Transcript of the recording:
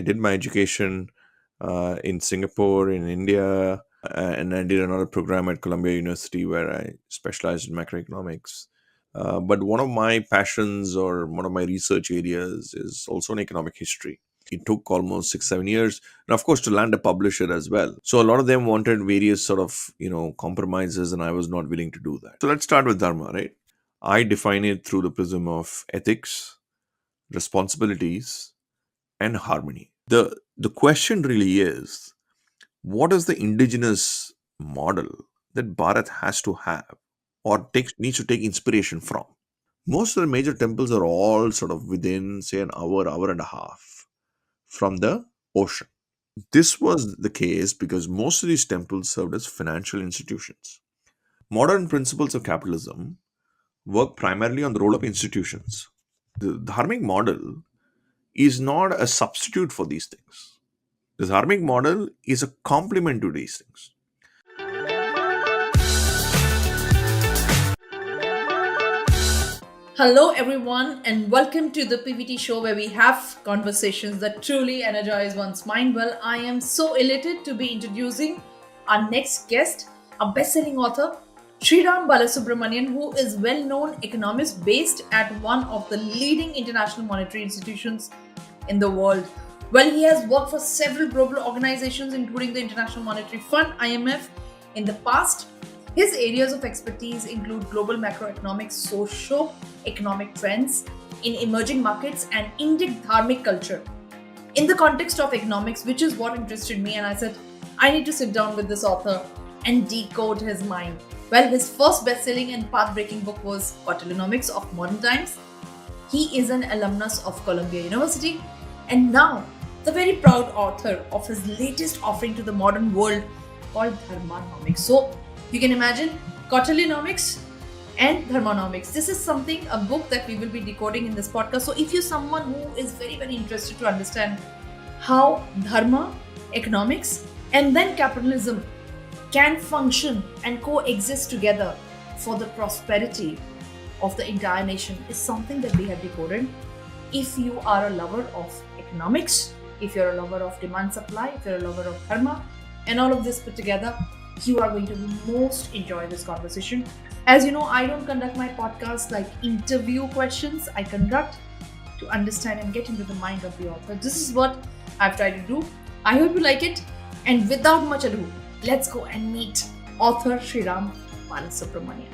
I did my education in Singapore, in India, and I did another program at Columbia University where I specialized in macroeconomics. But one of my passions or one of my research areas is also in economic history. It took almost 6 7 years, and of course to land a publisher as well. So a lot of them wanted various sort of compromises, and I was not willing to do that. So let's start with dharma, right? I define it through the prism of ethics, responsibilities, and harmony. The question really is, what is the indigenous model that Bharat has to have or needs to take inspiration from? Most of the major temples are all sort of within, say, an hour, hour and a half from the ocean. This was the case because most of these temples served as financial institutions. Modern principles of capitalism work primarily on the role of institutions. The dharmic model is not a substitute for these things. The dharmic model is a complement to these things. Hello, everyone, and welcome to the PVT show where we have conversations that truly energize one's mind. Well, I am so elated to be introducing our next guest, a best-selling author, Sriram Balasubramanian, who is well-known economist based at one of the leading international monetary institutions in the world. Well, he has worked for several global organizations, including the International Monetary Fund (IMF), in the past. His areas of expertise include global macroeconomics, socio-economic trends in emerging markets, and Indic dharmic culture. In the context of economics, which is what interested me, and I said, I need to sit down with this author and decode his mind. Well, his first best-selling and path-breaking book was Kautilyanomics of Modern Times. He is an alumnus of Columbia University and now the very proud author of his latest offering to the modern world called Dharmanomics. So you can imagine Kautilyanomics and Dharmanomics. This is something, a book that we will be decoding in this podcast. So if you're someone who is very, very interested to understand how Dharma, economics, and then capitalism can function and coexist together for the prosperity of the entire nation is something that we have decoded. If you are a lover of economics, if you're a lover of demand supply, if you're a lover of dharma, and all of this put together, you are going to most enjoy this conversation. As you know, I don't conduct my podcast like interview questions. I conduct to understand and get into the mind of the author. This is what I've tried to do. I hope you like it. And without much ado, let's go and meet author Sriram Balasubramanian.